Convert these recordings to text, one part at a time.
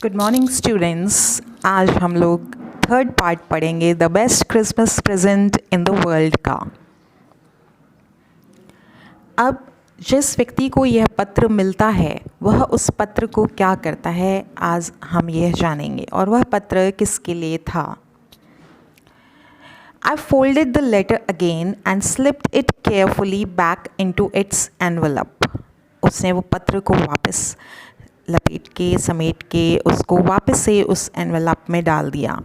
Good morning students. आज हम लोग थर्ड पार्ट पढ़ेंगे the best Christmas present in the world का। अब जिस व्यक्ति को यह पत्र मिलता है वह उस पत्र को क्या करता है, आज हम यह जानेंगे। और वह पत्र किसके लिए था। I folded the letter again and slipped it carefully back into its envelope. उसने वो पत्र को वापस लपेट के समेट के उसको वापस से उस एनवेलप में डाल दिया।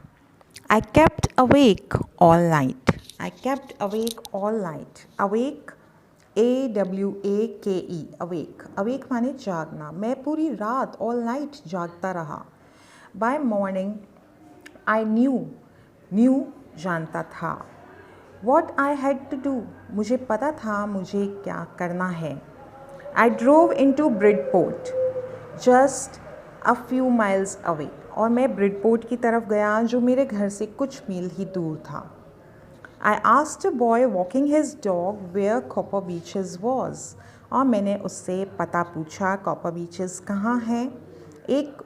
I kept awake all night. I kept awake all night. Awake, AWAKE, awake. Awake माने जागना। मैं पूरी रात all night जागता रहा। By morning, I knew जानता था। What I had to do, मुझे पता था मुझे क्या करना है। I drove into Bridport, just a few miles away. और मैं ब्रिडपोर्ट की तरफ गया जो मेरे घर से कुछ मील ही दूर था। I asked a boy walking his dog where Copper Beaches was. और मैंने उससे पता पूछा कॉपर बीचेस कहाँ है। एक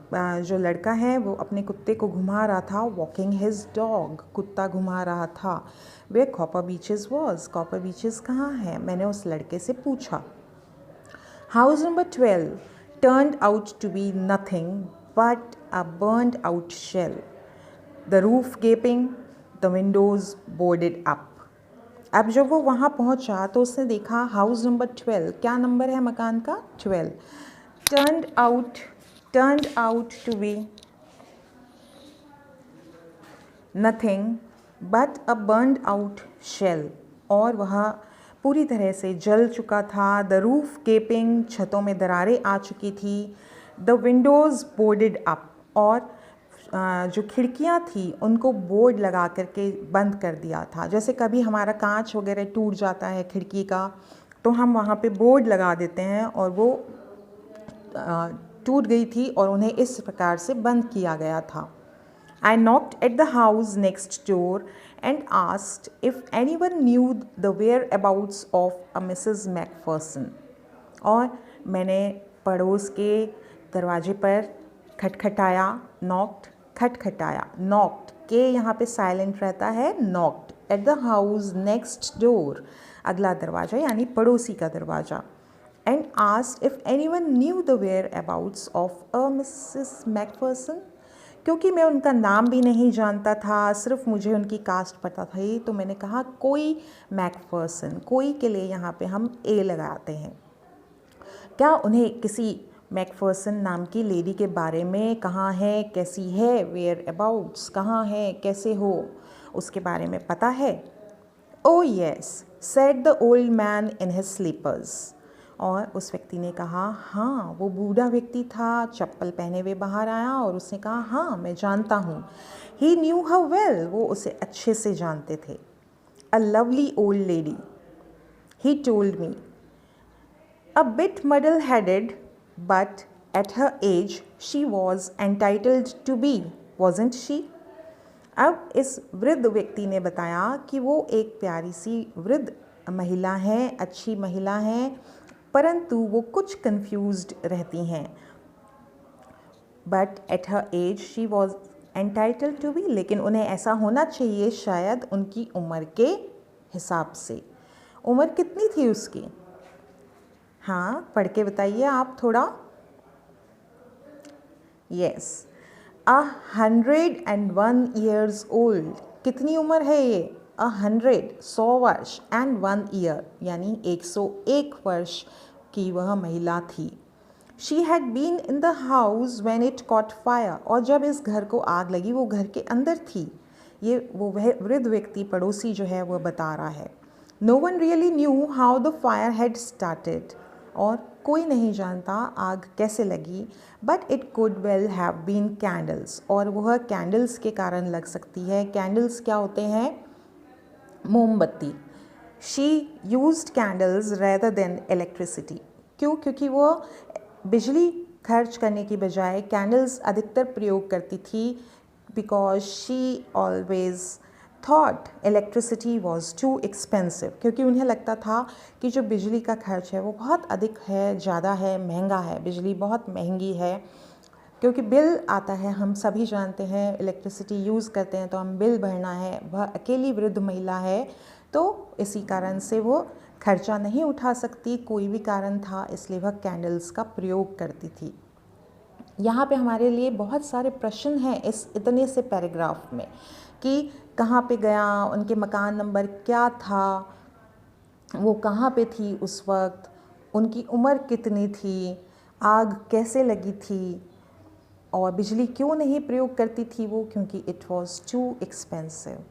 जो लड़का है वो अपने कुत्ते को घुमा रहा था, वॉकिंग हिज डॉग, कुत्ता घुमा रहा था। वे Copper Beeches was, Copper Beeches कहाँ है, मैंने उस लड़के से पूछा। House number 12 turned out to be nothing but a burned out shell. The roof gaping, the windows boarded up. अब जब वो वहाँ पहुँचा तो उसने देखा हाउस नंबर 12, क्या नंबर है मकान का, 12, turned out to be nothing but a burned out shell. और वह पूरी तरह से जल चुका था। द रूफ गेपिंग, छतों में दरारें आ चुकी थी। द विंडोज़ बोर्डेड अप, और जो खिड़कियाँ थी उनको बोर्ड लगा करके बंद कर दिया था। जैसे कभी हमारा कांच वगैरह टूट जाता है खिड़की का, तो हम वहाँ पे बोर्ड लगा देते हैं, और वो टूट गई थी और उन्हें इस प्रकार से बंद किया गया था। I knocked at the house next door and asked if anyone knew the whereabouts of a Mrs. Macpherson. और मैंने पड़ोस के दरवाजे पर खटखटाया, knocked, खटखटाया, knocked के यहाँ पे साइलेंट रहता है, knocked at the house next door, अगला दरवाज़ा यानी पड़ोसी का दरवाज़ा। And asked if anyone knew the whereabouts of a Mrs. Macpherson. क्योंकि मैं उनका नाम भी नहीं जानता था, सिर्फ मुझे उनकी कास्ट पता थी, तो मैंने कहा कोई मैकफर्सन, कोई के लिए यहाँ पे हम ए लगाते हैं। क्या उन्हें किसी मैकफर्सन नाम की लेडी के बारे में, कहाँ है, कैसी है, वेयर अबाउट्स, कहाँ है, कैसे हो, उसके बारे में पता है। Oh yes, said the old man in his slippers. और उस व्यक्ति ने कहा हाँ, वो बूढ़ा व्यक्ति था, चप्पल पहने हुए बाहर आया और उसने कहा हाँ मैं जानता हूँ। ही न्यू हर वेल, वो उसे अच्छे से जानते थे। A lovely old lady, he told me, a bit muddle headed but at her age she was entitled to be, wasn't she. अब इस वृद्ध व्यक्ति ने बताया कि वो एक प्यारी सी वृद्ध महिला है, अच्छी महिला है, परंतु वो कुछ कंफ्यूज्ड रहती हैं। But at her age she was entitled to be, लेकिन उन्हें ऐसा होना चाहिए शायद उनकी उम्र के हिसाब से। उम्र कितनी थी उसकी? हाँ, पढ़ के बताइए आप थोड़ा। Yes, 101 years old। कितनी उम्र है ये? 100 वर्ष, एंड 1 year यानी 101 वर्ष की वह महिला थी। She had been in the house when it caught fire, और जब इस घर को आग लगी वो घर के अंदर थी। ये वो वह वृद्ध व्यक्ति पड़ोसी जो है वह बता रहा है। No one really knew how the fire had started, और कोई नहीं जानता आग कैसे लगी। But it could well have been candles, और वह कैंडल्स के कारण लग सकती है। कैंडल्स क्या होते हैं? मोमबत्ती। She used candles rather than electricity. क्यों? क्योंकि वो बिजली खर्च करने की बजाय कैंडल्स अधिकतर प्रयोग करती थी। Because she always thought electricity was too expensive, क्योंकि उन्हें लगता था कि जो बिजली का खर्च है वो बहुत अधिक है, ज़्यादा है, महंगा है, बिजली बहुत महंगी है। क्योंकि बिल आता है, हम सभी जानते हैं इलेक्ट्रिसिटी यूज़ करते हैं तो हम बिल भरना है। वह अकेली वृद्ध महिला है तो इसी कारण से वो खर्चा नहीं उठा सकती, कोई भी कारण था, इसलिए वह कैंडल्स का प्रयोग करती थी। यहाँ पे हमारे लिए बहुत सारे प्रश्न हैं इस इतने से पैराग्राफ में कि कहाँ पे गया, उनके मकान नंबर क्या था, वो कहाँ पे थी उस वक्त, उनकी उम्र कितनी थी, आग कैसे लगी थी, और बिजली क्यों नहीं प्रयोग करती थी वो, क्योंकि it was too expensive.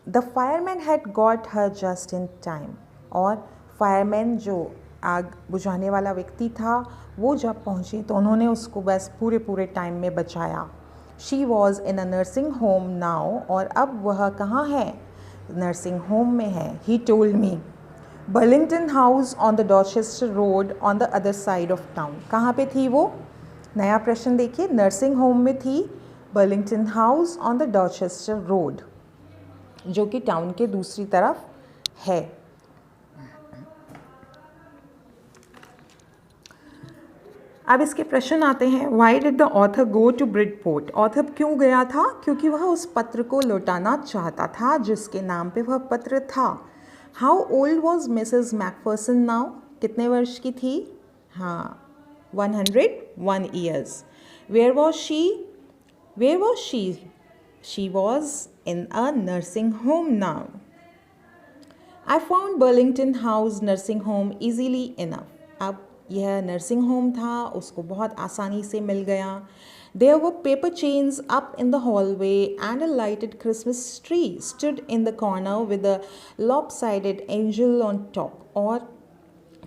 The fireman had got her just in time, और फायरमैन जो आग बुझाने वाला व्यक्ति था वो जब पहुँचे तो उन्होंने उसको बस पूरे टाइम में बचाया। She was in a nursing home now, और अब वह कहाँ है, नर्सिंग होम में है। ही told me Burlington house on the Dorchester road on the other side of town. कहाँ पे थी वो, नया प्रश्न देखिए, नर्सिंग होम में थी, Burlington house on the Dorchester road, जो कि टाउन के दूसरी तरफ है। अब इसके प्रश्न आते हैं। Why did the author go to Bridport? Author क्यों गया था? क्योंकि वह उस पत्र को लौटाना चाहता था जिसके नाम पे वह पत्र था। How old was Mrs McPherson now? कितने वर्ष की थी? हाँ, 101 years. Where was she? Where was she? She was in a nursing home now. I found Burlington House nursing home easily enough. अब यह नर्सिंग होम था, उसको बहुत आसानी से मिल गया। There were paper chains up in the hallway and a lighted Christmas tree stood in the corner with a lopsided angel on top. और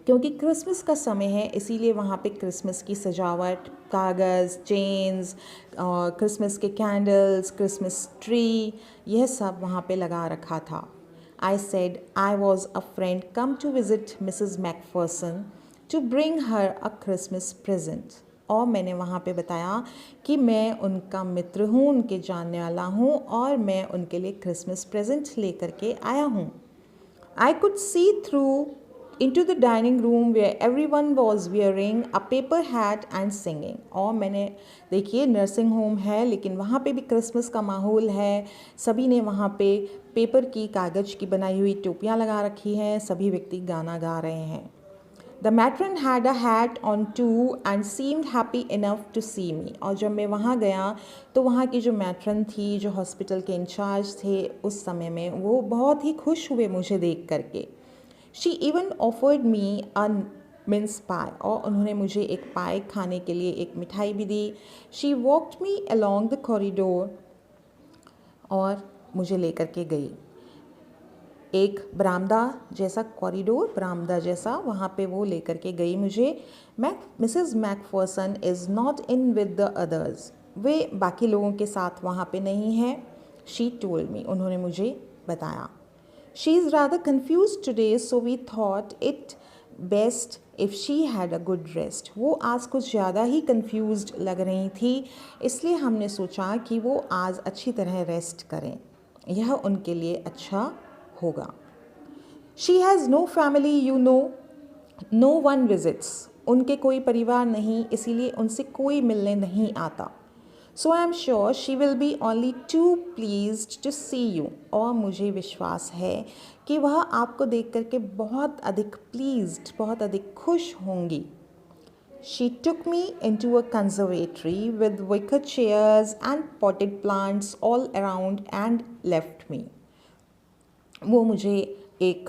क्योंकि क्रिसमस का समय है इसीलिए वहाँ पे क्रिसमस की सजावट, कागज़, चेन्स, क्रिसमस के कैंडल्स, क्रिसमस ट्री, यह सब वहाँ पे लगा रखा था। I said I was a friend come to visit Mrs. Macpherson to bring her a Christmas present. और मैंने वहाँ पे बताया कि मैं उनका मित्र हूँ, उनके जानने वाला हूँ और मैं उनके लिए क्रिसमस प्रेजेंट लेकर के आया हूँ। I could see through into the dining room where everyone was wearing a paper hat and singing. और मैंने, देखिए नर्सिंग होम है लेकिन वहाँ पे भी क्रिसमस का माहौल है, सभी ने वहाँ पे पेपर की, कागज़ की बनाई हुई टोपियाँ लगा रखी हैं, सभी व्यक्ति गाना गा रहे हैं। The matron had a hat on too and seemed happy enough to see me. और जब मैं वहाँ गया तो वहाँ की जो मैट्रन थी, जो हॉस्पिटल के इंचार्ज थे उस समय में, वो बहुत ही खुश हुए मुझे देख करके। She even offered me a mince pie, और उन्होंने मुझे एक पाई खाने के लिए एक मिठाई भी दी। She walked me along the corridor, और मुझे लेकर के गई एक बरामदा जैसा, कॉरिडोर बरामदा जैसा, वहाँ पे वो लेकर के गई मुझे। Mrs McPherson is not in with the others, वे बाकी लोगों के साथ वहाँ पे नहीं है। शी टोल्ड मी, उन्होंने मुझे बताया। She is rather confuse today so we thought it best if she had a good rest. वो आज कुछ ज़्यादा ही कन्फ्यूज्ड लग रही थी, इसलिए हमने सोचा कि वो आज अच्छी तरह रेस्ट करें, यह उनके लिए अच्छा होगा। She has no family, you know, no one visits. उनके कोई परिवार नहीं, इसीलिए उनसे कोई मिलने नहीं आता। So I am sure she will be only too pleased to see you. और मुझे विश्वास है कि वह आपको देख करके बहुत अधिक pleased, बहुत अधिक खुश होंगी। She took me into a conservatory with wicker chairs and potted plants all around and left me. वो मुझे एक